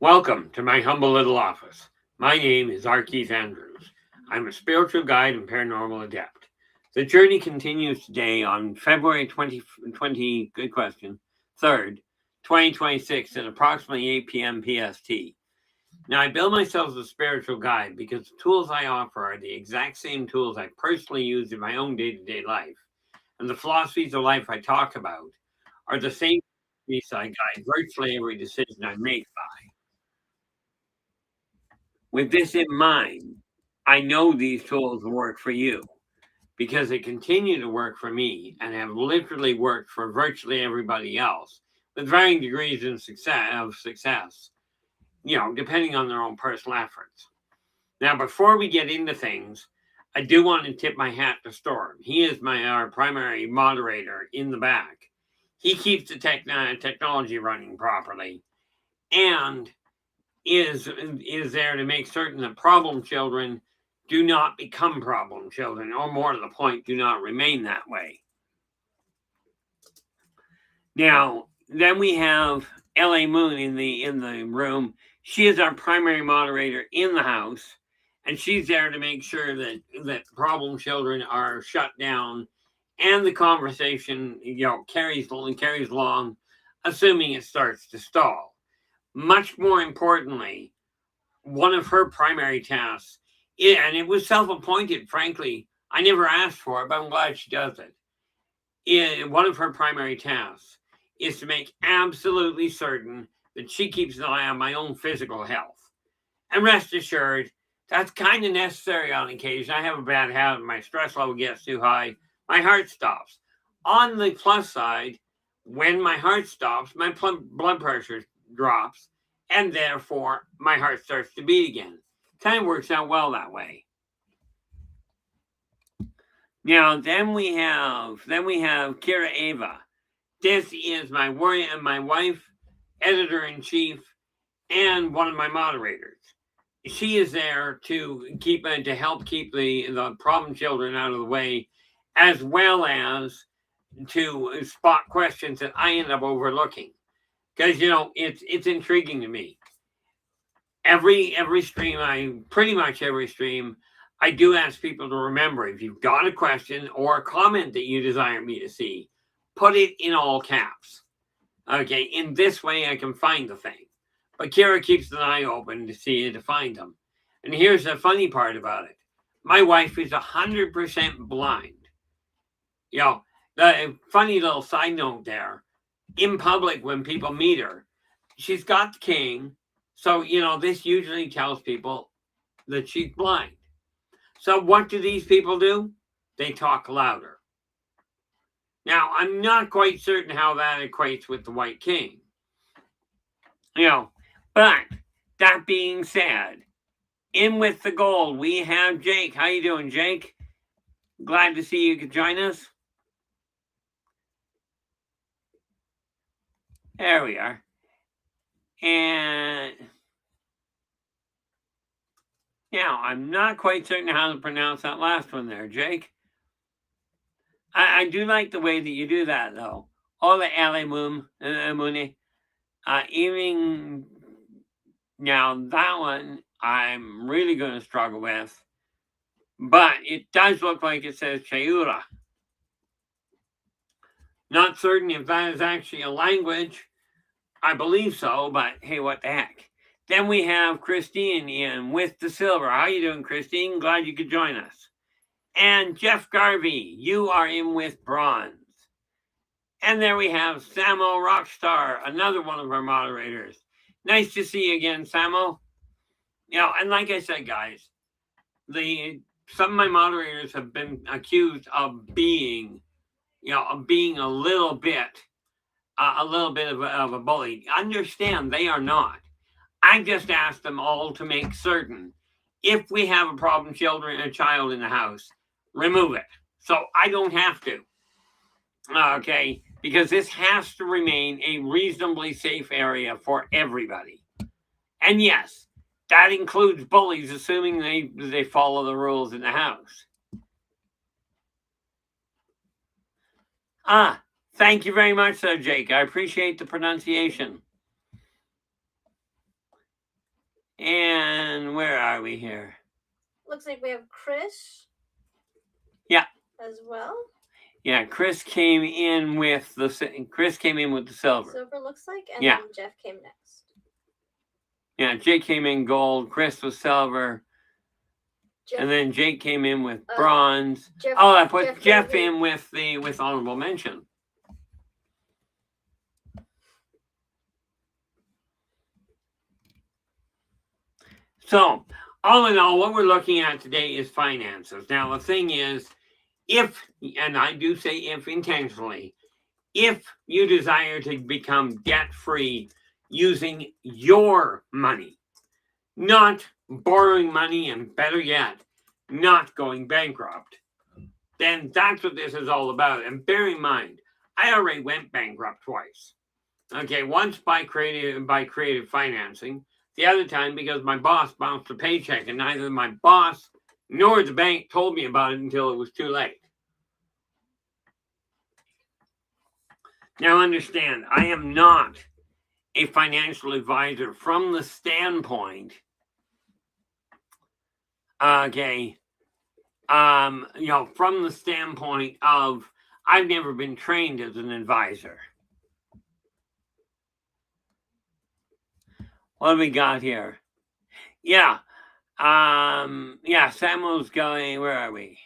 Welcome to my humble little office. My name is R. Keith Andrews. I'm a spiritual guide and paranormal adept. The journey continues today on February 2020, good question, 3rd, 2026 at approximately 8 p.m. PST. Now, I bill myself as a spiritual guide because the tools I offer are the exact same tools I personally use in my own day-to-day life. And the philosophies of life I talk about are the same philosophies I guide virtually every decision I make by. With this in mind, I know these tools work for you because they continue to work for me and have literally worked for virtually everybody else with varying degrees of success, depending on their own personal efforts. Now, before we get into things, I do want to tip my hat to Storm. He is our primary moderator in the back. He keeps the technology running properly and is there to make certain that problem children do not become problem children, or more to the point, do not remain that way. Now, then we have L.A. Moon in the room. She is our primary moderator in the house, and she's there to make sure that problem children are shut down, and the conversation carries along, assuming it starts to stall. Much more importantly, one of her primary tasks, and it was self-appointed, frankly. I never asked for it, but I'm glad she does it. One of her primary tasks is to make absolutely certain that she keeps an eye on my own physical health. And rest assured, that's kind of necessary on occasion. I have a bad habit. My stress level gets too high. My heart stops. On the plus side, when my heart stops, my blood pressure drops, and therefore my heart starts to beat again. Kind of works out well that way. Now, then we have Kira Ava. This is my wife, editor-in-chief, and one of my moderators. She is there to help keep the problem children out of the way, as well as to spot questions that I end up overlooking. Because it's intriguing to me. Every stream, pretty much every stream, I do ask people to remember, if you've got a question or a comment that you desire me to see, put it in all caps. Okay, in this way I can find the thing. But Kira keeps an eye open to find them. And here's the funny part about it. My wife is 100% blind. The funny little side note there. In public, when people meet her, she's got the cane. So, this usually tells people that she's blind. So what do these people do? They talk louder. Now, I'm not quite certain how that equates with the White King. But that being said, in with the gold, we have Jake. How you doing, Jake? Glad to see you could join us. There we are. And now, I'm not quite certain how to pronounce that last one there, Jake. I do like the way that you do that, though. Hola, Ale Mune. Even now, that one I'm really going to struggle with. But it does look like it says Chayura. Not certain if that is actually a language. I believe so, but hey, what the heck. Then we have Christine in with the silver. How you doing, Christine? Glad you could join us. And Jeff Garvey, you are in with bronze. And there we have Samo Rockstar, another one of our moderators. Nice to see you again, Samo. And like I said, guys, some of my moderators have been accused of being a little bit of a bully. Understand, they are not. I just asked them all to make certain, if we have a problem child in the house, remove it. So I don't have to. Okay, because this has to remain a reasonably safe area for everybody. And yes, that includes bullies, assuming they follow the rules in the house. Thank you very much, Jake. I appreciate the pronunciation. And where are we here? Looks like we have Chris. Yeah. As well. Yeah, Chris came in with the silver. Silver looks like, and yeah. then Jeff came next. Yeah, Jake came in gold, Chris was silver, and then Jake came in with bronze. I put Jeff in with honorable mention. So, all in all, what we're looking at today is finances. Now, the thing is, if, and I do say if intentionally, if you desire to become debt-free using your money, not borrowing money, and better yet, not going bankrupt, then that's what this is all about. And bear in mind, I already went bankrupt twice. Okay, once by creative financing, the other time because my boss bounced a paycheck, and neither my boss nor the bank told me about it until it was too late. Now understand, I am not a financial advisor from the standpoint, from the standpoint of I've never been trained as an advisor. What do we got here? Yeah. Samuel's going, where are we?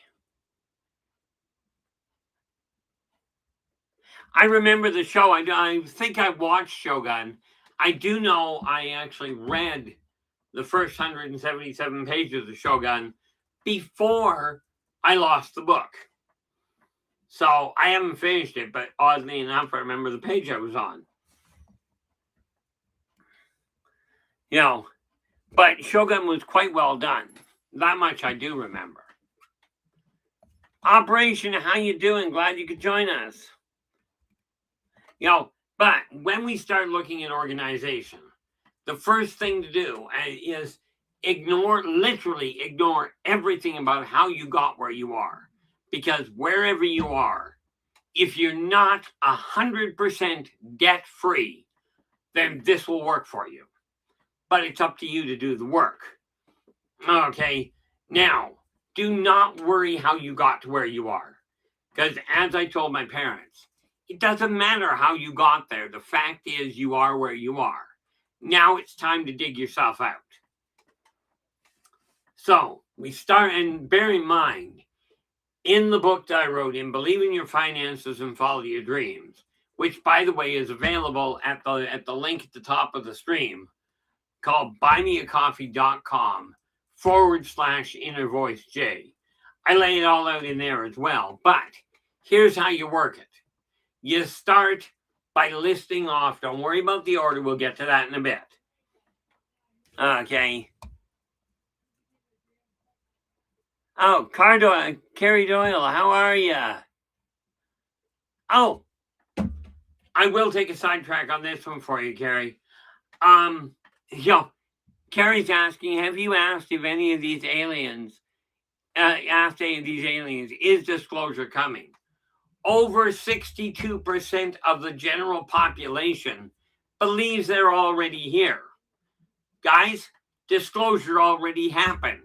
I remember the show. I think I watched Shogun. I do know I actually read the first 177 pages of Shogun before I lost the book. So I haven't finished it, but oddly enough, I remember the page I was on. But Shogun was quite well done. That much I do remember. Operation, how you doing? Glad you could join us. But when we start looking at organization, the first thing to do is literally ignore everything about how you got where you are. Because wherever you are, if you're not 100% debt-free, then this will work for you. But it's up to you to do the work. Okay, now, do not worry how you got to where you are. Because as I told my parents, it doesn't matter how you got there. The fact is you are where you are. Now it's time to dig yourself out. So we start, and bear in mind, in the book that I wrote, in Believe in Your Finances and Follow Your Dreams, which, by the way, is available at the link at the top of the stream, called buymeacoffee.com/InnerVoiceJ. I lay it all out in there as well. But here's how you work it. You start by listing off. Don't worry about the order. We'll get to that in a bit. Okay. Oh, Carrie Doyle, how are you? Oh, I will take a sidetrack on this one for you, Carrie. Carrie's asking, have you asked if any of these aliens, is disclosure coming? Over 62% of the general population believes they're already here. Guys, disclosure already happened.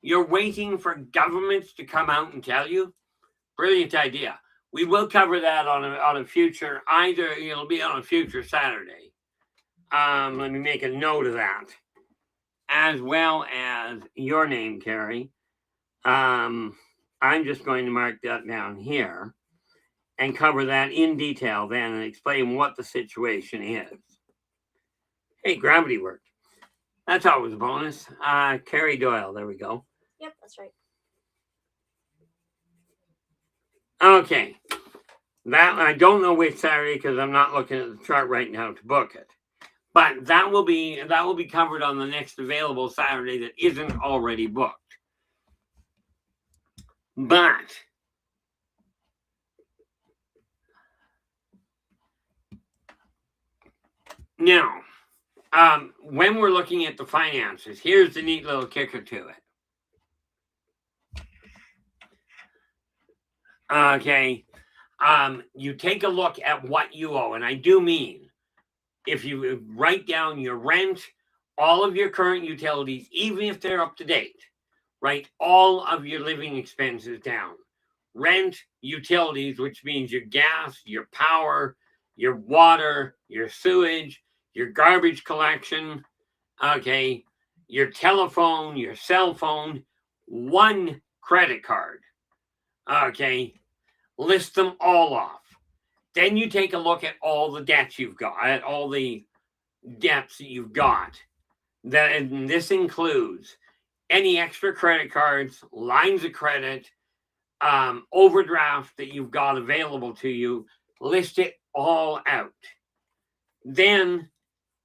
You're waiting for governments to come out and tell you? Brilliant idea. We will cover that on a future, it'll be on a future Saturday. Let me make a note of that. As well as your name, Carrie. I'm just going to mark that down here and cover that in detail then and explain what the situation is. Hey, gravity worked. That's always a bonus. Carrie Doyle, there we go. Yep, that's right. Okay. That I don't know which Saturday because I'm not looking at the chart right now to book it. But that will be covered on the next available Saturday that isn't already booked. But now, when we're looking at the finances, here's the neat little kicker to it. Okay, you take a look at what you owe, and I do mean if you write down your rent all of your current utilities, even if they're up to date. Write all of your living expenses down. Rent, utilities, which means your gas, your power, your water, your sewage, your garbage collection, okay, your telephone, your cell phone, one credit card, okay, list them all off. Then you take a look at all the debts you've got, at all the debts that you've got. And this includes any extra credit cards, lines of credit, overdraft that you've got available to you. List it all out. Then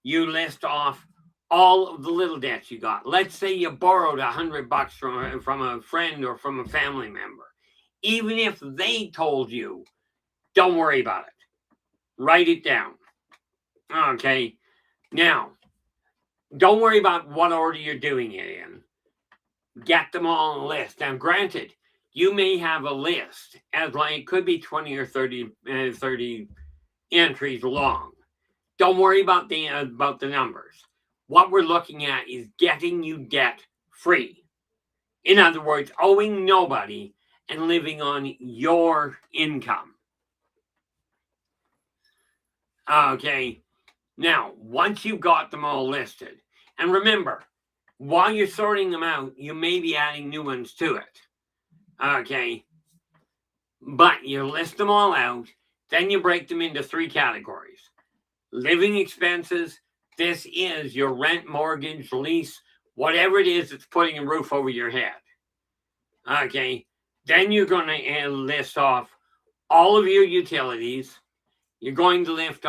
you list off all of the little debts you got. Let's say you borrowed $100 from a friend or from a family member. Even if they told you, don't worry about it. Write it down. Okay. Now, don't worry about what order you're doing it in. Get them all on a list. Now, granted, you may have a list as like it could be 20 or 30 entries long. Don't worry about the numbers. What we're looking at is getting you debt free. In other words, owing nobody and living on your income. Okay. Now, once you've got them all listed, and remember, while you're sorting them out, you may be adding new ones to it. Okay. But you list them all out, then you break them into 3 categories. Living expenses, this is your rent, mortgage, lease, whatever it is that's putting a roof over your head. Okay. Then you're going to list off all of your utilities. You're going to list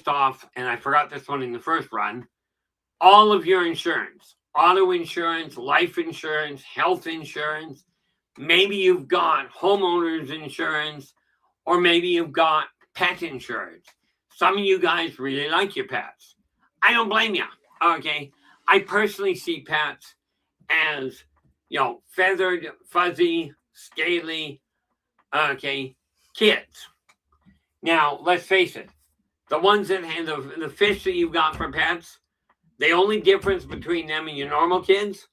off, and I forgot this one in the first run, all of your insurance, auto insurance, life insurance, health insurance. Maybe you've got homeowners insurance, or maybe you've got pet insurance. Some of you guys really like your pets. I don't blame you. Okay. I personally see pets as, feathered, fuzzy, scaly, okay, kids. Now, let's face it. The ones that have the fish that you've got for pets, the only difference between them and your normal kids,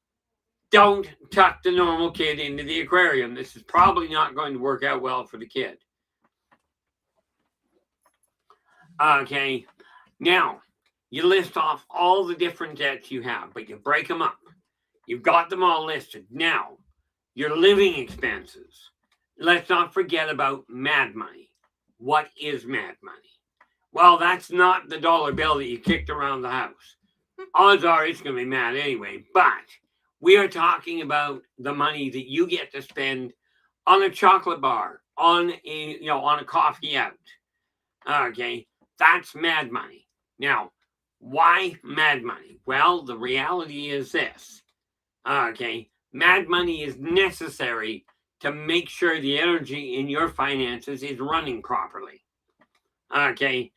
don't tuck the normal kid into the aquarium. This is probably not going to work out well for the kid. Okay. Now, you list off all the different debts you have, but you break them up. You've got them all listed. Now, your living expenses. Let's not forget about mad money. What is mad money? Well, that's not the dollar bill that you kicked around the house. Odds are it's going to be mad anyway. But we are talking about the money that you get to spend on a chocolate bar, on a coffee out. Okay, that's mad money. Now, why mad money? Well, the reality is this. Okay, mad money is necessary to make sure the energy in your finances is running properly. Okay,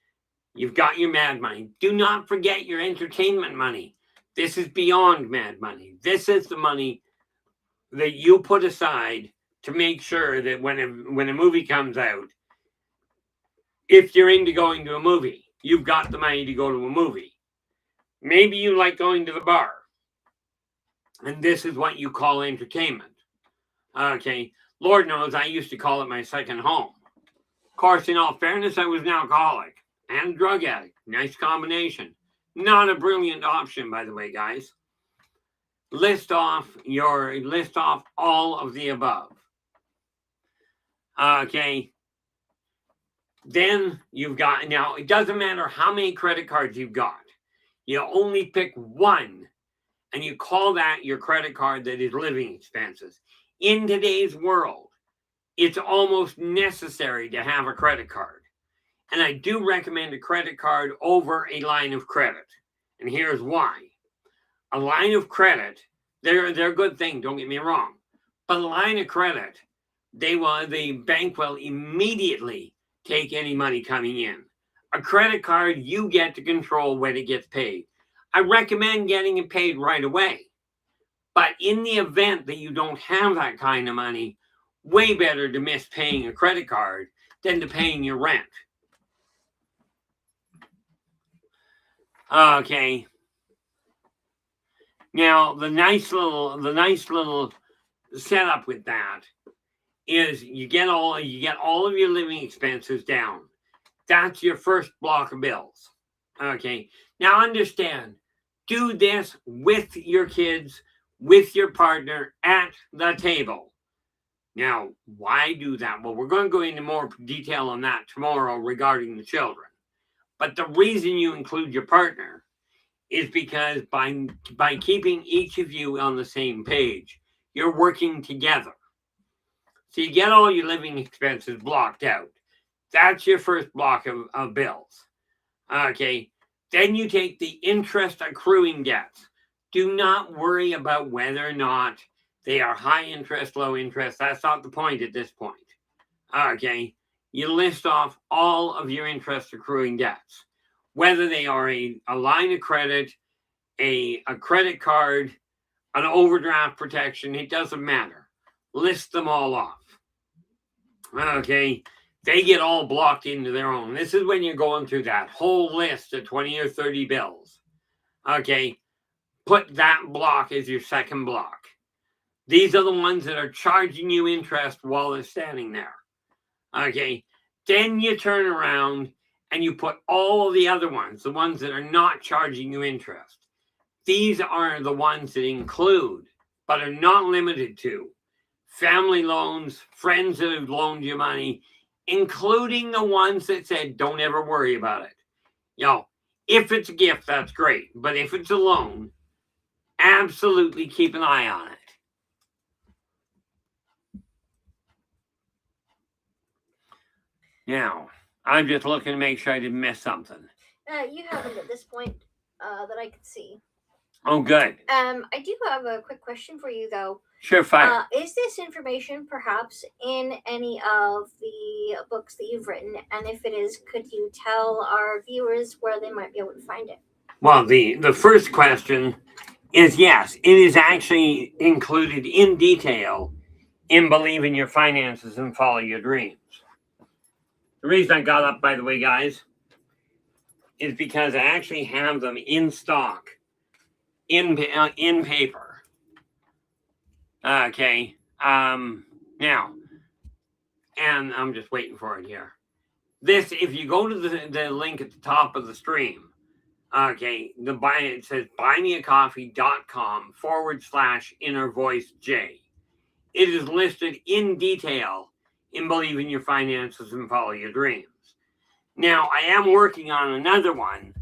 you've got your mad money. Do not forget your entertainment money. This is beyond mad money. This is the money that you put aside to make sure that when a movie comes out, if you're into going to a movie, you've got the money to go to a movie. Maybe you like going to the bar. And this is what you call entertainment. Okay, Lord knows I used to call it my second home. Of course, in all fairness, I was an alcoholic and a drug addict. Nice combination. Not a brilliant option, by the way, guys. List off all of the above. Okay. Then you've got, now it doesn't matter how many credit cards you've got. You only pick one and you call that your credit card that is living expenses. In today's world, it's almost necessary to have a credit card. And I do recommend a credit card over a line of credit. And here's why. A line of credit, they're a good thing, don't get me wrong. But a line of credit, the bank will immediately take any money coming in. A credit card, you get to control when it gets paid. I recommend getting it paid right away. But in the event that you don't have that kind of money, way better to miss paying a credit card than to paying your rent. Okay. Now, the nice little setup with that is you get all of your living expenses down. That's your first block of bills. Okay. Now understand, do this with your kids, with your partner at the table. Now, why do that? Well, we're going to go into more detail on that tomorrow regarding the children. But the reason you include your partner is because by keeping each of you on the same page, you're working together. So you get all your living expenses blocked out. That's your first block of bills. Okay. Then you take the interest accruing debts. Do not worry about whether or not they are high interest, low interest. That's not the point at this point. Okay. You list off all of your interest accruing debts, whether they are a line of credit, a credit card, an overdraft protection, it doesn't matter. List them all off. Okay. They get all blocked into their own. This is when you're going through that whole list of 20 or 30 bills. Okay. Put that block as your second block. These are the ones that are charging you interest while they're standing there. Okay. Then you turn around and you put all of the other ones, the ones that are not charging you interest. These are the ones that include, but are not limited to, family loans, friends that have loaned you money, including the ones that said, don't ever worry about it. If it's a gift, that's great. But if it's a loan, absolutely keep an eye on it. Now, I'm just looking to make sure I didn't miss something. You haven't at this point that I could see. Oh, good. I do have a quick question for you, though. Sure, fine. Is this information perhaps in any of the books that you've written? And if it is, could you tell our viewers where they might be able to find it? Well, the first question is yes, it is actually included in detail in Believe in Your Finances and Follow Your Dreams. The reason I got up, by the way, guys, is because I actually have them in stock, in paper. Okay. Now, and I'm just waiting for it here. This, if you go to the link at the top of the stream, okay, it says buymeacoffee.com/innervoiceJ. It is listed in detail in Believe in Your Finances and Follow Your Dreams. Now, I am working on another one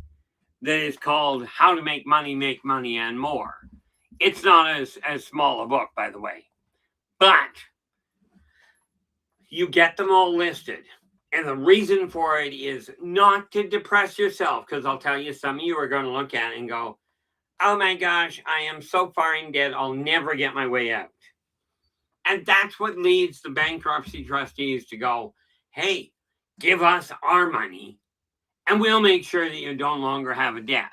that is called How to Make Money, and More. It's not as small a book, by the way. But you get them all listed. And the reason for it is not to depress yourself, because I'll tell you, some of you are going to look at it and go, oh my gosh, I am so far in debt, I'll never get my way out. And that's what leads the bankruptcy trustees to go, hey, give us our money, and we'll make sure that you no longer have a debt.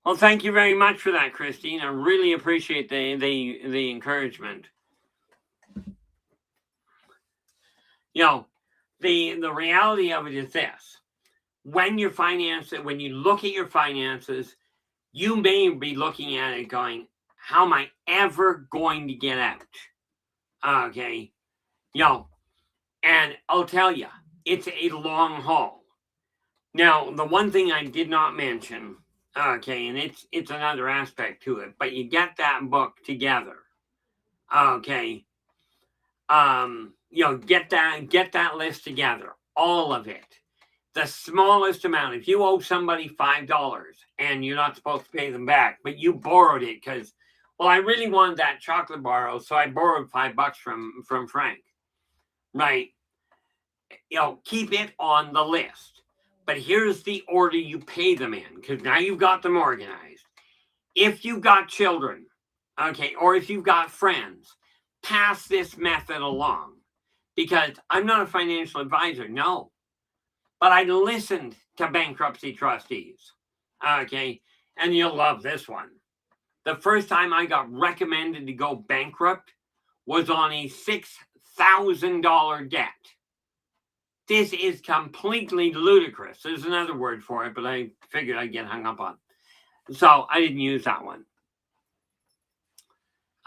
Well, thank you very much for that, Christine. I really appreciate the encouragement. The reality of it is this. When you look at your finances, you may be looking at it going, how am I ever going to get out? Okay. And I'll tell you, it's a long haul. Now, the one thing I did not mention, okay, and it's another aspect to it, but you get that book together. Okay. Get that list together, all of it. The smallest amount. If you owe somebody $5 and you're not supposed to pay them back, but you borrowed it because, well, I really wanted that chocolate bar, so I borrowed $5 from Frank. Right. Keep it on the list. But here's the order you pay them in, because now you've got them organized. If you've got children, okay, or if you've got friends, pass this method along. Because I'm not a financial advisor, no. But I listened to bankruptcy trustees, okay? And you'll love this one. The first time I got recommended to go bankrupt was on a $6,000 debt. This is completely ludicrous. There's another word for it, but I figured I'd get hung up on. So I didn't use that one.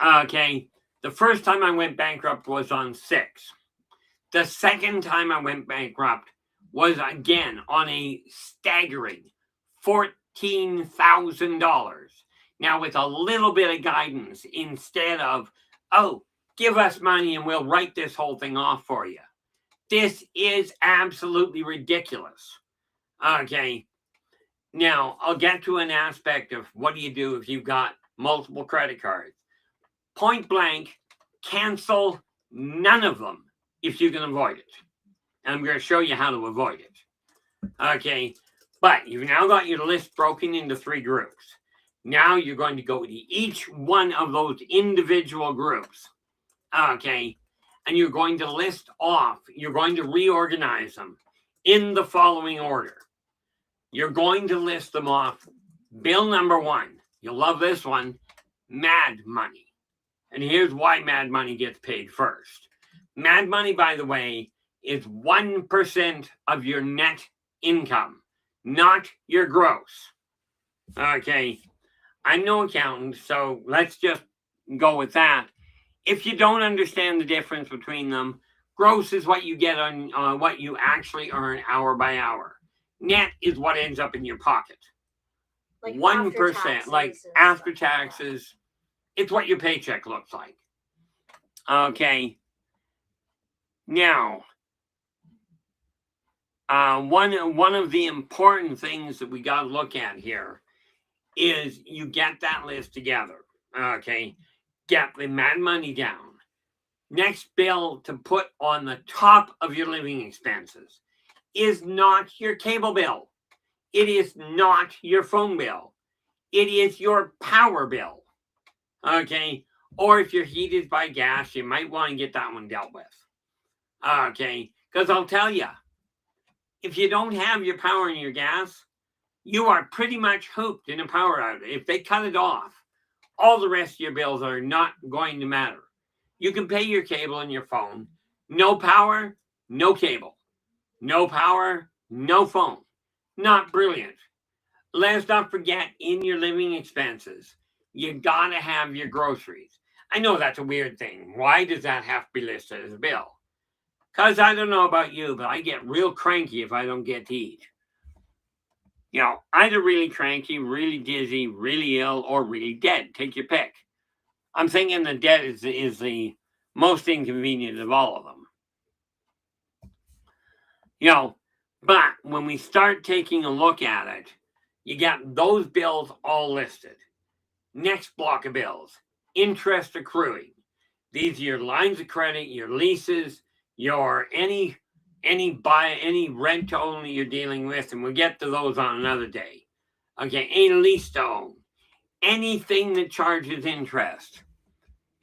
Okay. The first time I went bankrupt was on 6. The second time I went bankrupt was again on a staggering $14,000. Now, with a little bit of guidance instead of, oh, give us money and we'll write this whole thing off for you. This is absolutely ridiculous. Okay. Now, I'll get to an aspect of what do you do if you've got multiple credit cards. Point blank, cancel none of them if you can avoid it. And I'm going to show you how to avoid it. Okay. But you've now got your list broken into 3 groups. Now you're going to go to each one of those individual groups. Okay. And you're going to list off, you're going to reorganize them in the following order. You're going to list them off. Bill number 1, you'll love this one, mad money. And here's why mad money gets paid first. Mad money, by the way, is 1% of your net income, not your gross. Okay. I'm no accountant, so let's just go with that. If you don't understand the difference between them, gross is what you get on what you actually earn hour by hour. Net is what ends up in your pocket. Like 1%, like after taxes, it's what your paycheck looks like. Okay. Now, one of the important things that we got to look at here is you get that list together. Okay. Get the mad money down. Next bill to put on the top of your living expenses is not your cable bill. It is not your phone bill. It is your power bill. Okay. Or if you're heated by gas, you might want to get that one dealt with. Okay. Because I'll tell you, if you don't have your power and your gas, you are pretty much hooped in a power outage. If they cut it off, all the rest of your bills are not going to matter. You can pay your cable and your phone. No power, no cable. No power, no phone. Not brilliant. Let's not forget, in your living expenses, you got to have your groceries. I know that's a weird thing. Why does that have to be listed as a bill? Because I don't know about you, but I get real cranky if I don't get to eat. You know, either really cranky, really dizzy, really ill, or really dead. Take your pick. I'm thinking the dead is the most inconvenient of all of them. You know, but when we start taking a look at it, you got those bills all listed. Next block of bills, interest accruing. These are your lines of credit, your leases, your any rent to own that you're dealing with, and we'll get to those on another day. Okay, a lease to own. Anything that charges interest.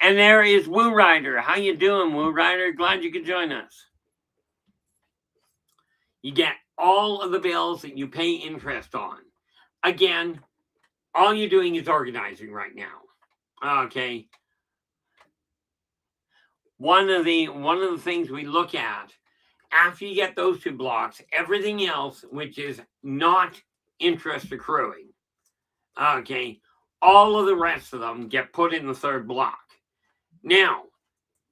And there is Woo Rider. How you doing, Woo Rider? Glad you could join us. You get all of the bills that you pay interest on. Again, all you're doing is organizing right now. Okay. One of the things we look at after you get those 2 blocks, everything else which is not interest accruing. Okay. All of the rest of them get put in the 3rd block. Now,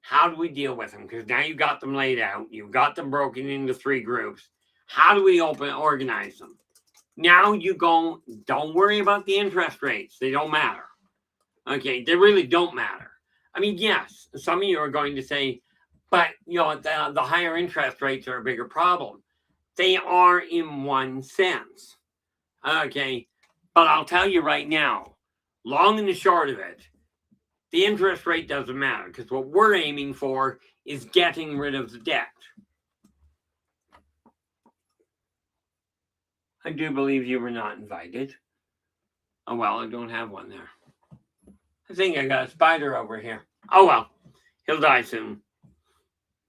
how do we deal with them? Because now you've got them laid out. You've got them broken into 3 groups. How do we organize them? Now you go, don't worry about the interest rates. They don't matter. Okay, they really don't matter. I mean, yes, some of you are going to say, but you know, the higher interest rates are a bigger problem. They are in one sense. Okay, but I'll tell you right now, long and the short of it, the interest rate doesn't matter because what we're aiming for is getting rid of the debt. I do believe you were not invited. Oh, well, I don't have one there. I think I got a spider over here. Oh, well, he'll die soon.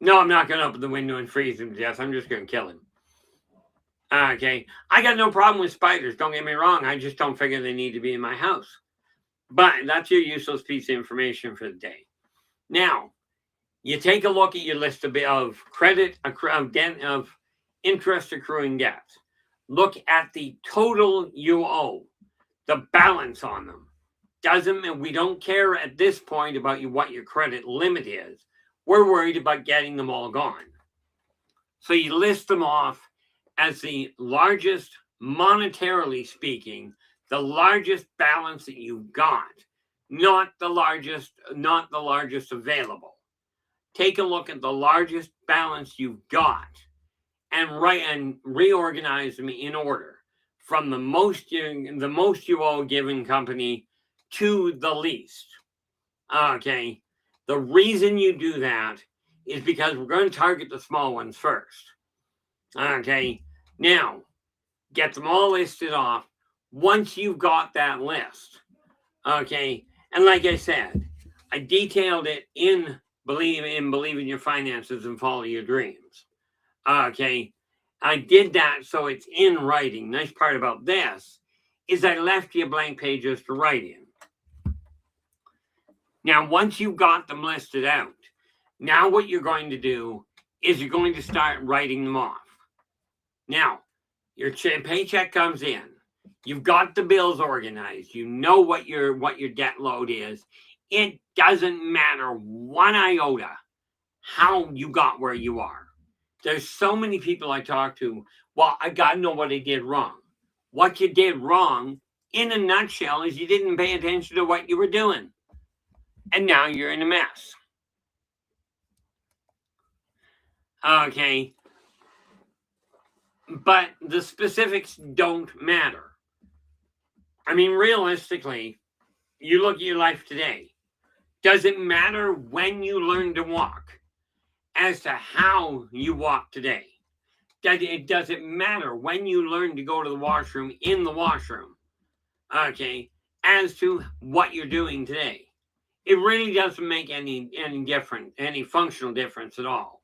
No, I'm not going to open the window and freeze him to death. I'm just going to kill him. Okay. I got no problem with spiders. Don't get me wrong. I just don't figure they need to be in my house. But that's your useless piece of information for the day. Now, you take a look at your list of credit, of interest accruing debts. Look at the total you owe, the balance on them. We don't care at this point about what your credit limit is. We're worried about getting them all gone. So you list them off as the largest, monetarily speaking, the largest balance that you've got, not the largest available. Take a look at the largest balance you've got and reorganize them in order from the most you owe a given company to the least. Okay. The reason you do that is because we're going to target the small ones first. Okay. Now, get them all listed off once you've got that list. Okay. And like I said, I detailed it in Believe in Your Finances and Follow Your Dreams. Okay. I did that so it's in writing. Nice part about this is I left you blank pages to write in. Now, once you've got them listed out, now what you're going to do is you're going to start writing them off. Now, your paycheck comes in. You've got the bills organized. You know what your debt load is. It doesn't matter one iota how you got where you are. There's so many people I talk to, well, I got to know what I did wrong. What you did wrong, in a nutshell, is you didn't pay attention to what you were doing. And now you're in a mess. Okay. But the specifics don't matter. I mean, realistically, you look at your life today. Does it matter when you learn to walk as to how you walk today? Does it matter when you learn to go to the washroom in the washroom? Okay. As to what you're doing today. It really doesn't make any functional difference at all.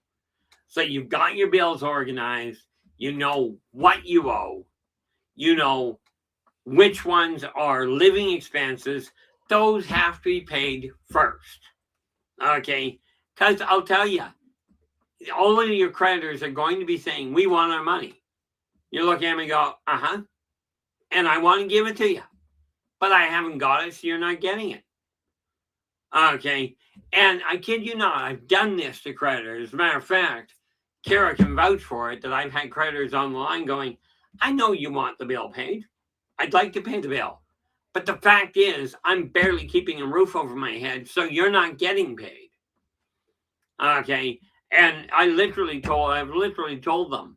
So you've got your bills organized. You know what you owe. You know which ones are living expenses. Those have to be paid first. Okay? Because I'll tell you, all of your creditors are going to be saying, we want our money. You look at them and go, uh-huh. And I want to give it to you. But I haven't got it, so you're not getting it. Okay, and I kid you not, I've done this to creditors. As a matter of fact, Kara can vouch for it that I've had creditors on the line going, I know you want the bill paid. I'd like to pay the bill. But the fact is, I'm barely keeping a roof over my head, so you're not getting paid. Okay, and I've literally told them,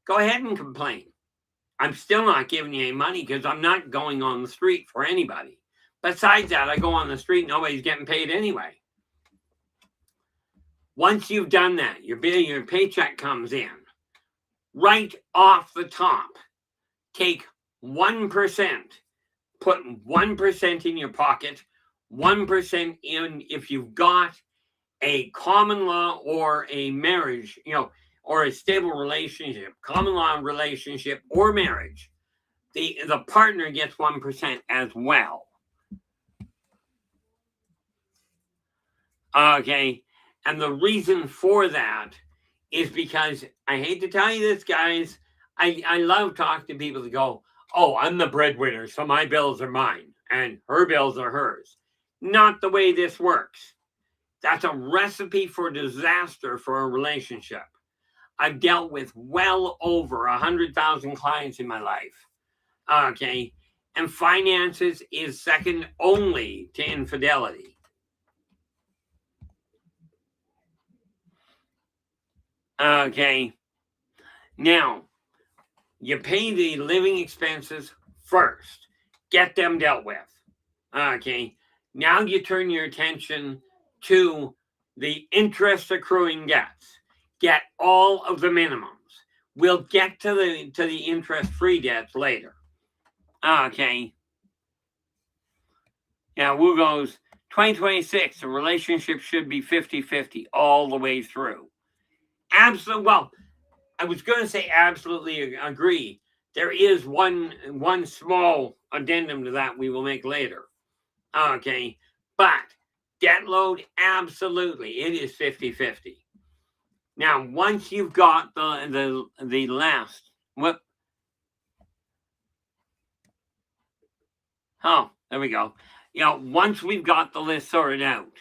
go ahead and complain. I'm still not giving you any money because I'm not going on the street for anybody. Besides that, I go on the street, nobody's getting paid anyway. Once you've done that, your paycheck comes in. Right off the top, take 1%. Put 1% in your pocket, 1% in if you've got a common law or a marriage, or a stable relationship, common law relationship or marriage. The partner gets 1% as well. Okay, and the reason for that is because, I hate to tell you this, guys, I love talking to people that go, oh, I'm the breadwinner, so my bills are mine, and her bills are hers. Not the way this works. That's a recipe for disaster for a relationship. I've dealt with well over 100,000 clients in my life. Okay, and finances is second only to infidelity. Okay, now, you pay the living expenses first. Get them dealt with. Okay, now you turn your attention to the interest accruing debts. Get all of the minimums. We'll get to the interest-free debts later. Okay. Now, Wu goes, 2026, the relationship should be 50-50 all the way through. Absolutely. Well, I was going to say absolutely agree. There is one small addendum to that we will make later. Okay. But debt load, absolutely. It is 50-50. Now, once you've got the last, whoop. Oh, there we go. Once we've got the list sorted out,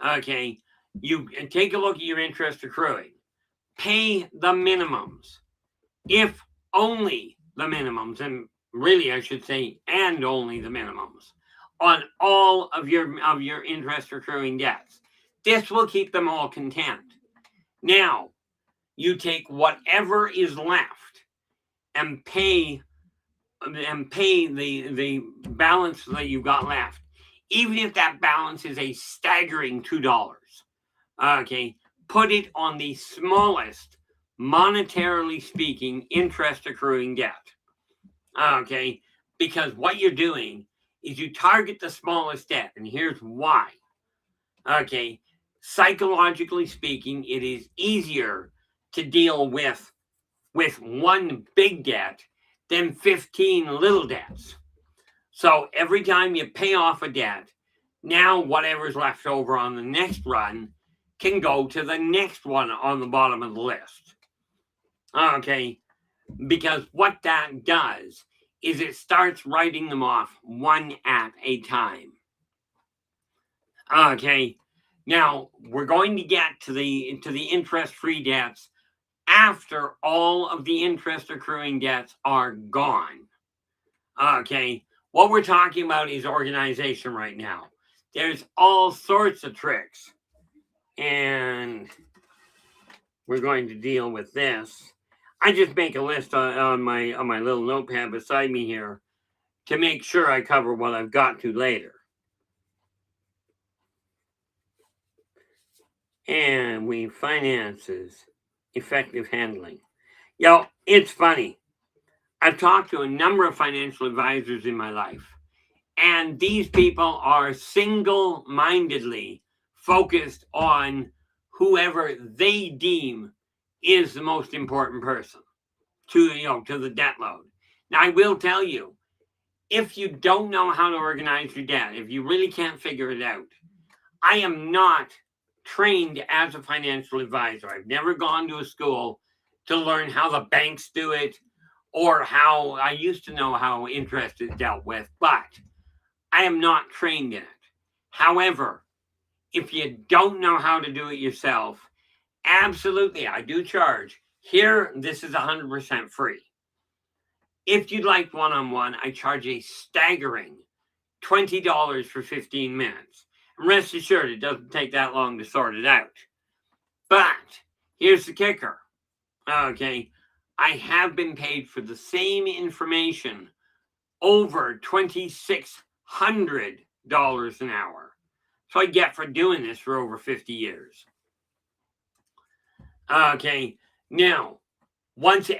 okay, you take a look at your interest accruing. Pay the minimums, if only the minimums, and really I should say, and only the minimums, on all of your interest accruing debts. This will keep them all content. Now, you take whatever is left and pay the balance that you've got left, even if that balance is a staggering $2. Okay, put it on the smallest, monetarily speaking, interest accruing debt. Okay, because what you're doing is you target the smallest debt, and here's why. Okay, psychologically speaking, it is easier to deal with one big debt than 15 little debts. So every time you pay off a debt, now whatever's left over on the next run can go to the next one on the bottom of the list. Okay, because what that does is it starts writing them off one at a time. Okay, now we're going to get to the interest-free debts after all of the interest accruing debts are gone. Okay, what we're talking about is organization right now. There's all sorts of tricks, and we're going to deal with this. I just make a list on my little notepad beside me here to make sure I cover what I've got to later. And finances, effective handling. It's funny. I've talked to a number of financial advisors in my life, and these people are single-mindedly focused on whoever they deem is the most important person to the debt load. Now, I will tell you, if you don't know how to organize your debt, if you really can't figure it out, I am not trained as a financial advisor. I've never gone to a school to learn how the banks do it, or how I used to know how interest is dealt with, but I am not trained in it. However, if you don't know how to do it yourself, absolutely, I do charge. Here, this is 100% free. If you'd like one-on-one, I charge a staggering $20 for 15 minutes. And rest assured, it doesn't take that long to sort it out. But here's the kicker. Okay, I have been paid for the same information over $2,600 an hour. So I get for doing this for over 50 years. Okay, now,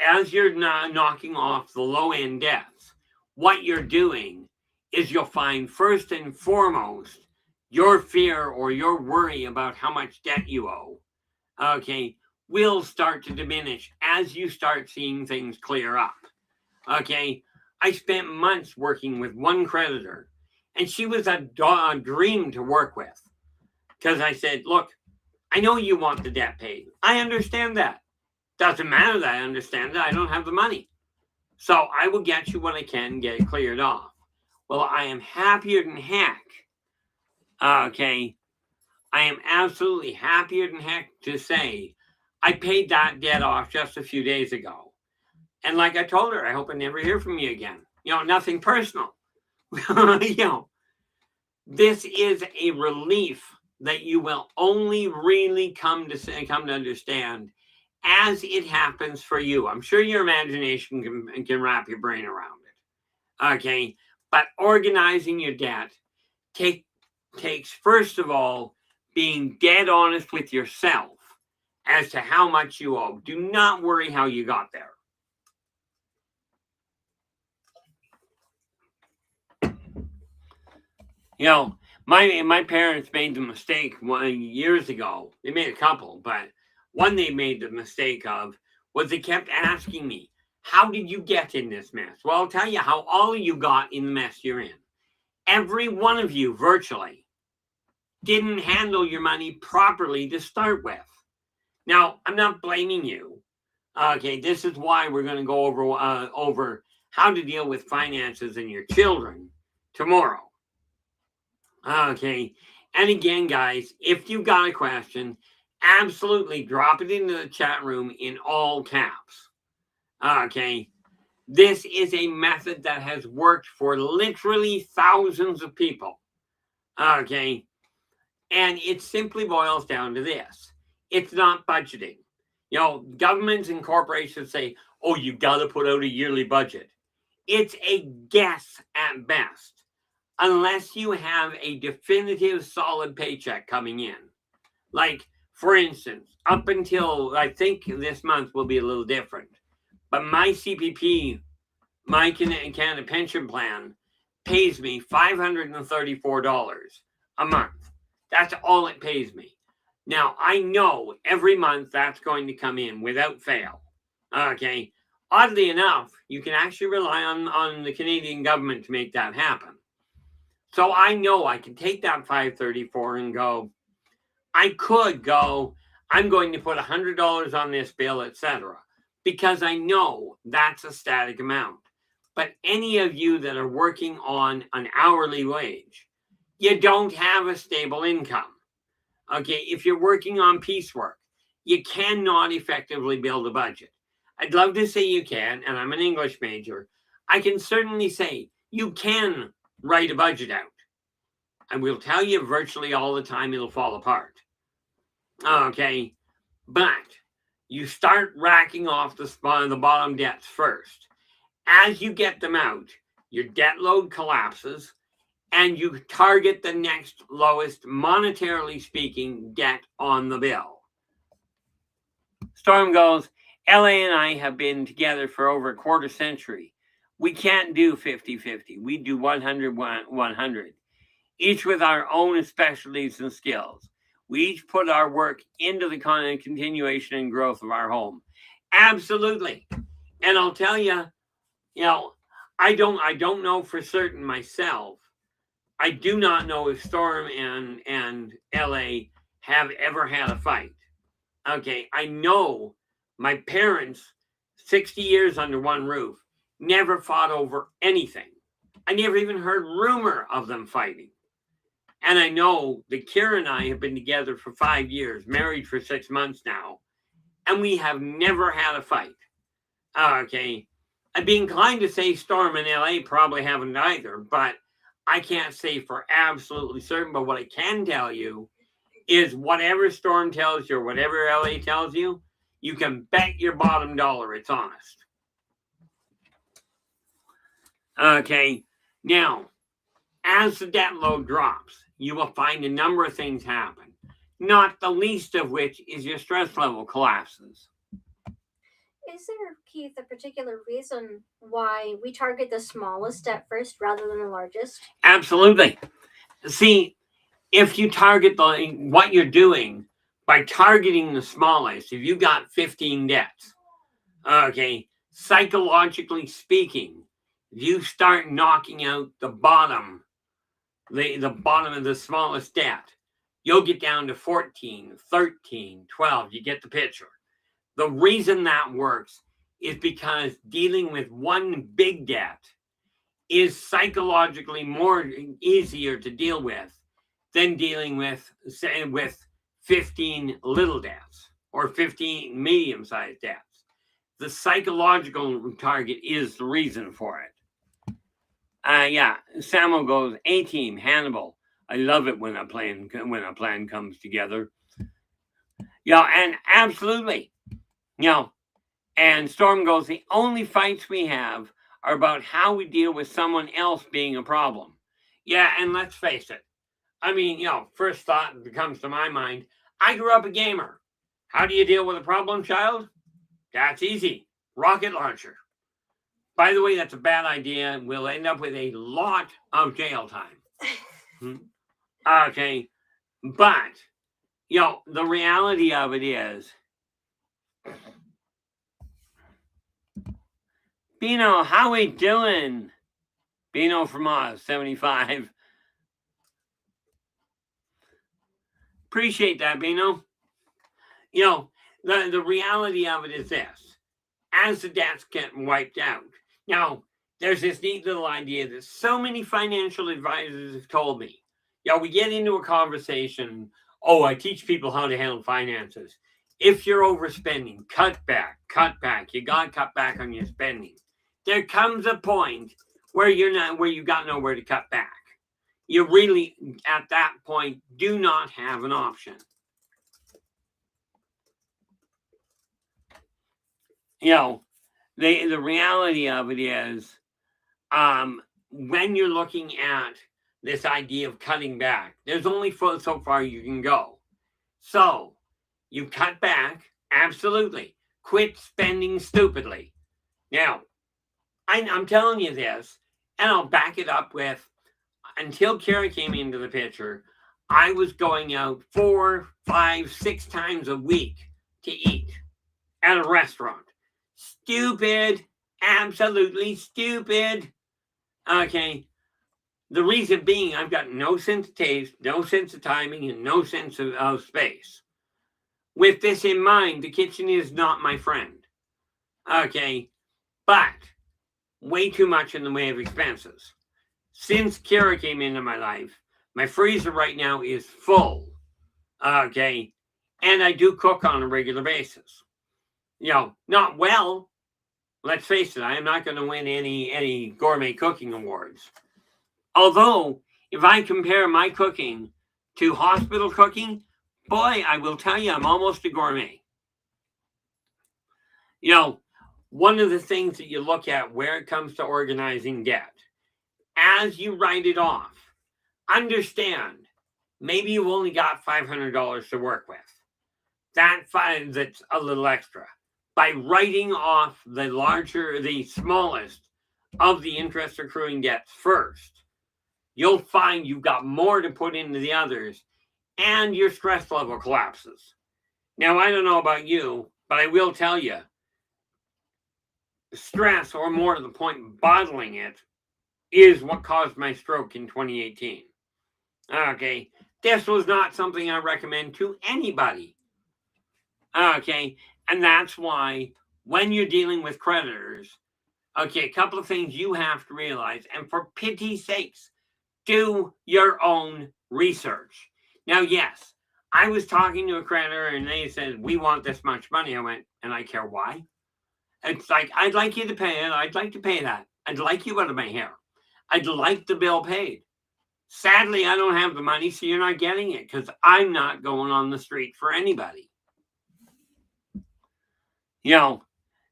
as you're knocking off the low-end debts, what you're doing is you'll find first and foremost your fear or your worry about how much debt you owe, okay, will start to diminish as you start seeing things clear up. Okay, I spent months working with one creditor, and she was a dream to work with, because I said, look, I know you want the debt paid. I understand that. Doesn't matter that I understand that. I don't have the money. So I will get you what I can, get it cleared off. Well, I am happier than heck. Okay, I am absolutely happier than heck to say I paid that debt off just a few days ago. And like I told her, I hope I never hear from you again. Nothing personal. This is a relief that you will only really come to understand as it happens for you. I'm sure your imagination can wrap your brain around it. Okay, but organizing your debt takes, first of all, being dead honest with yourself as to how much you owe. Do not worry how you got there. My parents made the mistake years ago. They made a couple, but one they made the mistake of was they kept asking me, how did you get in this mess? Well, I'll tell you how all of you got in the mess you're in. Every one of you, virtually, didn't handle your money properly to start with. Now, I'm not blaming you. Okay, this is why we're going to go over how to deal with finances and your children tomorrow. Okay, and again, guys, if you've got a question, absolutely drop it into the chat room in all caps. Okay, this is a method that has worked for literally thousands of people. Okay, and it simply boils down to this: it's not budgeting. You know, governments and corporations say, oh, you got to put out a yearly budget. It's a guess at best, unless you have a definitive solid paycheck coming in. Like, for instance, up until I think this month will be a little different, but my CPP, my Canada pension plan, pays me $534 a month. That's all it pays me. Now, I know every month that's going to come in without fail. Okay. Oddly enough, you can actually rely on the Canadian government to make that happen. So I know I can take that 534 and go, I could go, I'm going to put $100 on this bill, etc. Because I know that's a static amount. But any of you that are working on an hourly wage, you don't have a stable income. Okay, if you're working on piecework, you cannot effectively build a budget. I'd love to say you can, and I'm an English major. I can certainly say you can write a budget out. I will tell you virtually all the time it'll fall apart. Okay, but you start racking off the bottom debts first. As you get them out, your debt load collapses, and you target the next lowest, monetarily speaking, debt on the bill. Storm goes, LA and I have been together for over a quarter century. We can't do 50-50. We do 100-100, each with our own specialties and skills. We each put our work into the continuation and growth of our home. Absolutely. And I'll tell you, I don't know for certain myself. I do not know if Storm and LA have ever had a fight. Okay, I know my parents, 60 years under one roof, never fought over anything. I never even heard rumor of them fighting. And I know that Kira and I have been together for 5 years, married for 6 months now, and we have never had a fight. Okay, I'd be inclined to say Storm and LA probably haven't either, but I can't say for absolutely certain. But what I can tell you is whatever Storm tells you or whatever LA tells you, you can bet your bottom dollar it's honest. Okay, now, as the debt load drops, you will find a number of things happen, not the least of which is your stress level collapses. Is there, Keith, a particular reason why we target the smallest debt first rather than the largest? Absolutely. See, if you target what you're doing by targeting the smallest, if you got 15 debts, okay, psychologically speaking, if you start knocking out the bottom, the bottom of the smallest debt, you'll get down to 14, 13, 12. You get the picture. The reason that works is because dealing with one big debt is psychologically more easier to deal with than dealing with, say, with 15 little debts or 15 medium-sized debts. The psychological target is the reason for it. Yeah, Samuel goes, A-team, Hannibal. I love it when a plan comes together. Yeah, and absolutely. And Storm goes, the only fights we have are about how we deal with someone else being a problem. Yeah, and let's face it. I mean, first thought that comes to my mind, I grew up a gamer. How do you deal with a problem child? That's easy. Rocket launcher. By the way, that's a bad idea. We'll end up with a lot of jail time. Okay. But, the reality of it is, Bino, how we doing? Bino from Oz, 75. Appreciate that, Bino. the reality of it is this: as the debts get wiped out, now there's this neat little idea that so many financial advisors have told me. We get into a conversation. Oh, I teach people how to handle finances. If you're overspending, cut back, cut back. You got to cut back on your spending. There comes a point where you got nowhere to cut back. You really, at that point, do not have an option. The reality of it is, when you're looking at this idea of cutting back, there's only so far you can go. So you cut back, absolutely. Quit spending stupidly. Now, I'm telling you this, and I'll back it up with, until Kara came into the picture, I was going out 4, 5, 6 times a week to eat at a restaurant. Stupid, absolutely stupid. Okay. The reason being, I've got no sense of taste, no sense of timing, and no sense of space. With this in mind, the kitchen is not my friend. Okay. But way too much in the way of expenses. Since Kara came into my life, my freezer right now is full. Okay. And I do cook on a regular basis. Not well. Let's face it, I am not going to win any gourmet cooking awards. Although, if I compare my cooking to hospital cooking, boy, I will tell you, I'm almost a gourmet. One of the things that you look at where it comes to organizing debt, as you write it off, understand, maybe you've only got $500 to work with. That's a little extra. By writing off the smallest of the interest accruing debts first, you'll find you've got more to put into the others, and your stress level collapses. Now, I don't know about you, but I will tell you, stress, or more to the point, bottling it, is what caused my stroke in 2018. Okay, this was not something I recommend to anybody. Okay, and that's why when you're dealing with creditors, a couple of things you have to realize, and for pity's sakes, do your own research. Now, yes, I was talking to a creditor and they said, we want this much money. I went, and I care why? It's like, I'd like you to pay it. I'd like to pay that. I'd like you out of my hair. I'd like the bill paid. Sadly, I don't have the money, so you're not getting it, because I'm not going on the street for anybody. Now,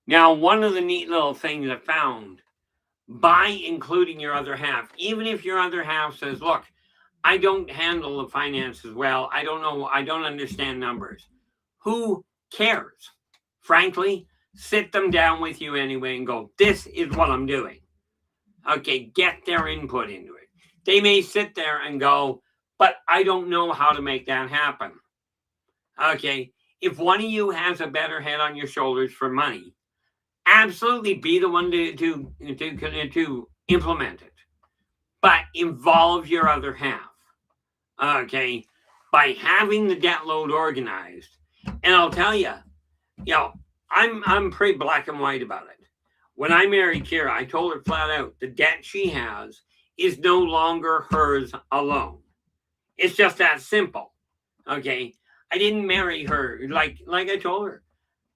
one of the neat little things I found, by including your other half, even if your other half says, look, I don't handle the finances well, I don't know, I don't understand numbers. Who cares? Frankly, sit them down with you anyway and go, this is what I'm doing. Okay, get their input into it. They may sit there and go, but I don't know how to make that happen. Okay, if one of you has a better head on your shoulders for money, absolutely be the one to implement it. But involve your other half. Okay, by having the debt load organized. And I'll tell you, I'm pretty black and white about it. When I married Kira, I told her flat out, the debt she has is no longer hers alone. It's just that simple. Okay, I didn't marry her like I told her.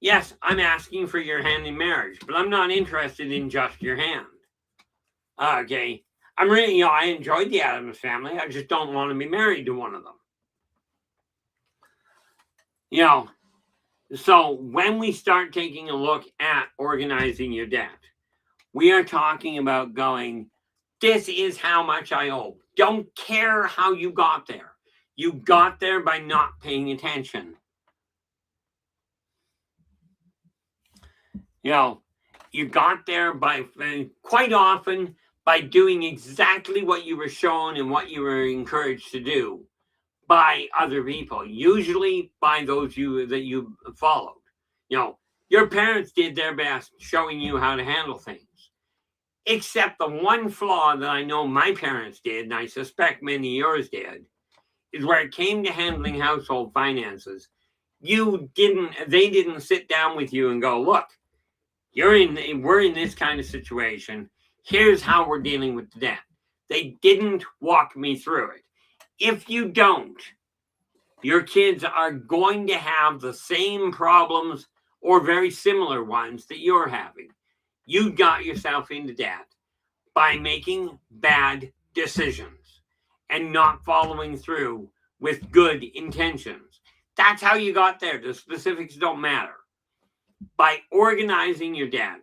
Yes, I'm asking for your hand in marriage, but I'm not interested in just your hand. Okay, I'm really, I enjoyed the Addams family. I just don't want to be married to one of them. So when we start taking a look at organizing your debt, we are talking about going, this is how much I owe. Don't care how you got there. You got there by not paying attention. You got there by, quite often, by doing exactly what you were shown and what you were encouraged to do by other people, usually by those that you followed. Your parents did their best showing you how to handle things. Except the one flaw that I know my parents did, and I suspect many of yours did, is where it came to handling household finances, They didn't sit down with you and go, look, we're in this kind of situation. Here's how we're dealing with the debt. They didn't walk me through it. If you don't, your kids are going to have the same problems or very similar ones that you're having. You got yourself into debt by making bad decisions and not following through with good intentions. That's how you got there. The specifics don't matter. By organizing your debt,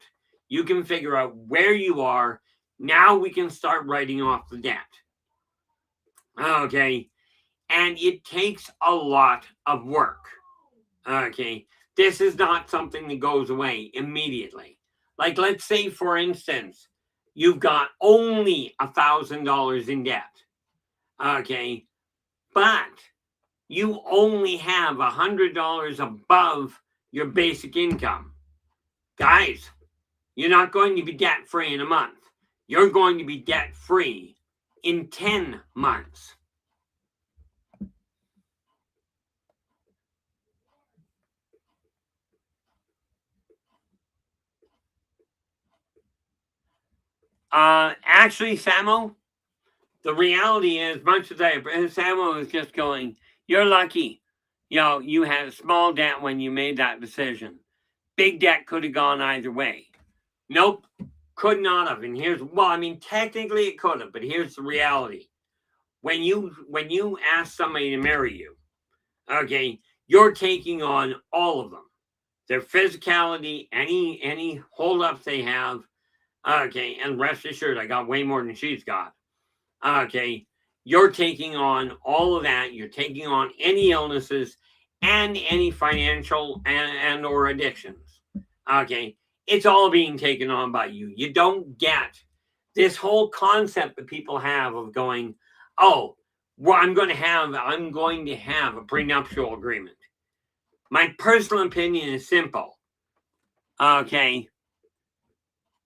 you can figure out where you are. Now we can start writing off the debt. Okay. And it takes a lot of work. Okay. This is not something that goes away immediately. Like, let's say, for instance, you've got only $1,000 in debt. Okay. But you only have $100 above your basic income. Guys, you're not going to be debt free in a month. You're going to be debt free in 10 months. Actually, Samo, the reality is, much as Samo is just going, you're lucky. You had a small debt when you made that decision. Big debt could have gone either way. Nope, could not have. And technically it could have, but here's the reality. When you ask somebody to marry you, okay, you're taking on all of them. Their physicality, any holdups they have, okay, and rest assured, I got way more than she's got. Okay, you're taking on all of that. You're taking on any illnesses and any financial and or addictions. Okay, it's all being taken on by you. You don't get this whole concept that people have of going, oh, well, I'm going to have a prenuptial agreement. My personal opinion is simple. Okay.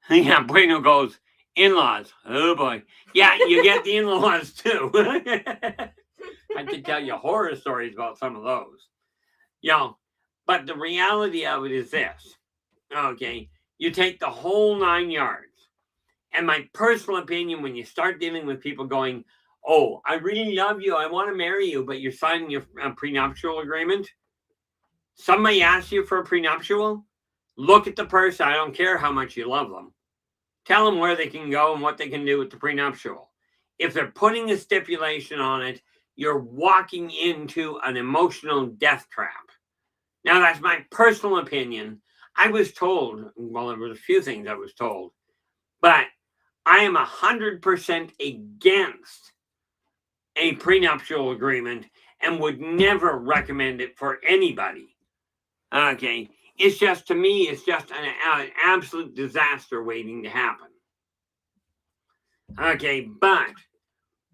Yeah, Bueno goes, in-laws. Oh boy. Yeah, you get the in-laws too. I could tell you horror stories about some of those. But the reality of it is this. Okay. You take the whole 9 yards. And my personal opinion, when you start dealing with people going, oh, I really love you, I want to marry you, but you're signing a prenuptial agreement. Somebody asks you for a prenuptial, look at the person. I don't care how much you love them. Tell them where they can go and what they can do with the prenuptial. If they're putting a stipulation on it, you're walking into an emotional death trap. Now, that's my personal opinion. I was told, well, there was a few things I was told, but I am 100% against a prenuptial agreement and would never recommend it for anybody. Okay. It's just, to me, it's just an absolute disaster waiting to happen. Okay, but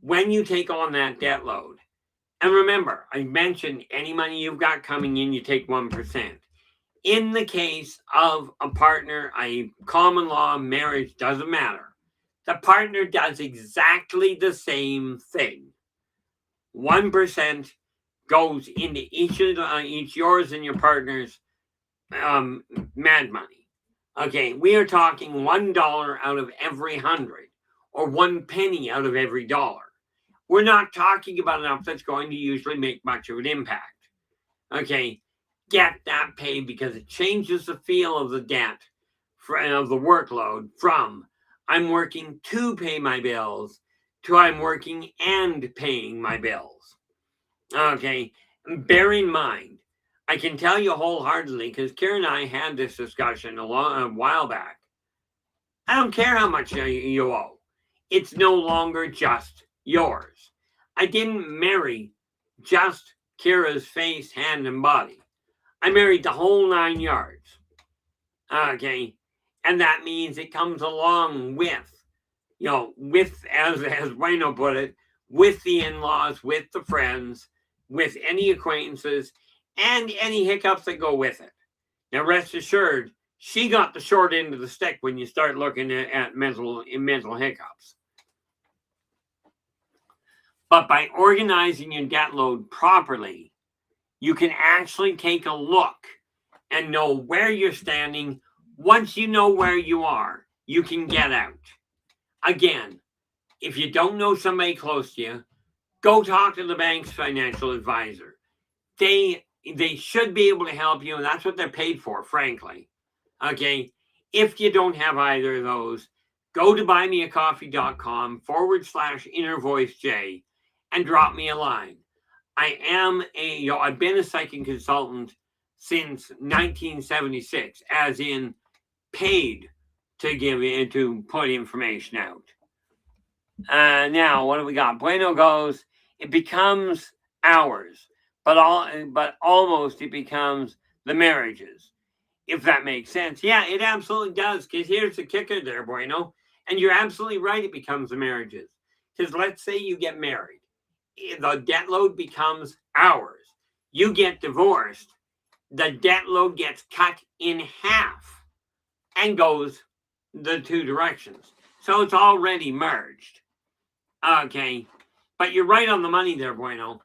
when you take on that debt load, and remember, I mentioned any money you've got coming in, you take 1%. In the case of a partner, a common law marriage, doesn't matter. The partner does exactly the same thing. 1% goes into each yours and your partner's mad money. Okay, we are talking $1 out of every 100, or 1 penny out of every dollar. We're not talking about enough that's going to usually make much of an impact. Okay, get that paid, because it changes the feel of the debt, of the workload, from I'm working to pay my bills to I'm working and paying my bills. Okay, bear in mind, I can tell you wholeheartedly, because Karen and I had this discussion a while back. I don't care how much you owe. It's no longer just yours. I didn't marry just Kira's face, hand, and body. I married the whole 9 yards. Okay, and that means it comes along with, as Bueno put it, with the in-laws, with the friends, with any acquaintances, and any hiccups that go with it. Now, rest assured, she got the short end of the stick when you start looking at mental hiccups. But by organizing your debt load properly, you can actually take a look and know where you're standing. Once you know where you are, you can get out. Again, if you don't know somebody close to you, go talk to the bank's financial advisor. They should be able to help you, and that's what they're paid for, frankly. Okay? If you don't have either of those, go to buymeacoffee.com/innervoicej and drop me a line. I've been a psychic consultant since 1976, as in paid to put information out. Now, what do we got? Bueno goes, it becomes ours, but almost it becomes the marriages, if that makes sense. Yeah, it absolutely does, because here's the kicker there, Bueno, and you're absolutely right, it becomes the marriages. Because let's say you get married, the debt load becomes ours. You get divorced, the debt load gets cut in half and goes the two directions. So it's already merged. Okay, but you're right on the money there, Bueno.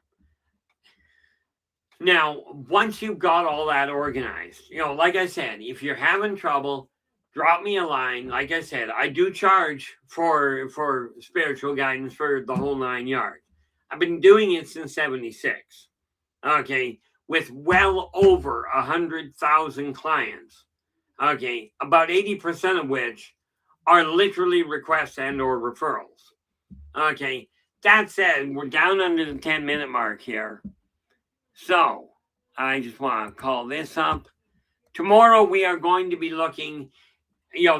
Now, once you've got all that organized, like I said, if you're having trouble, drop me a line. Like I said, I do charge for spiritual guidance for the whole 9 yards. I've been doing it since 76. Okay, with well over 100,000 clients. Okay, about 80% of which are literally requests and or referrals. Okay, that said, we're down under the 10-minute mark here. So, I just want to call this up. Tomorrow we are going to be looking,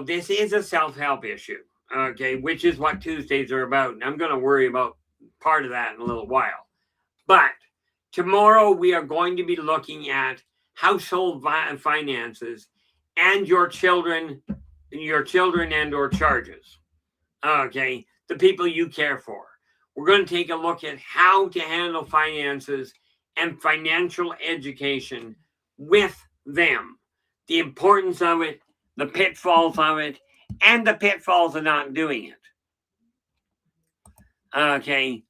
this is a self-help issue, okay, which is what Tuesdays are about. And I'm going to worry about part of that in a little while. But tomorrow we are going to be looking at household finances and your children and or charges. Okay, the people you care for. We're going to take a look at how to handle finances and financial education with them. The importance of it, the pitfalls of it, and the pitfalls of not doing it. Okay,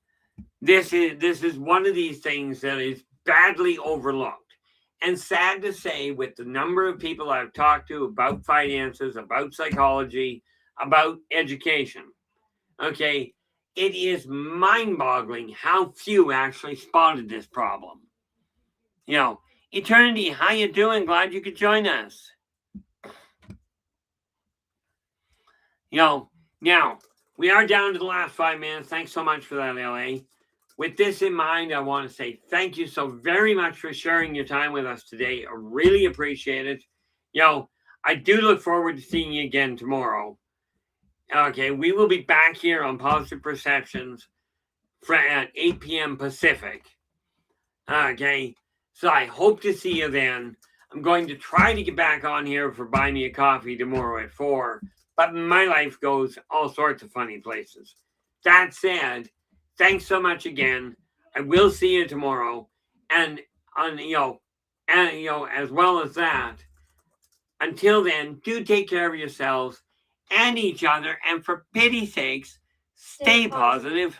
this is one of these things that is badly overlooked. And sad to say, with the number of people I've talked to about finances, about psychology, about education, okay, it is mind-boggling how few actually spotted this problem. Eternity, how you doing? Glad you could join us. Now, we are down to the last 5 minutes. Thanks so much for that, LA. With this in mind, I want to say thank you so very much for sharing your time with us today. I really appreciate it. I do look forward to seeing you again tomorrow. Okay, we will be back here on Positive Perceptions at 8 p.m. Pacific. Okay, so I hope to see you then. I'm going to try to get back on here for Buy Me a Coffee tomorrow at 4, but my life goes all sorts of funny places. That said, thanks so much again. I will see you tomorrow, and as well as that. Until then, do take care of yourselves and each other, and for pity's sakes, stay positive.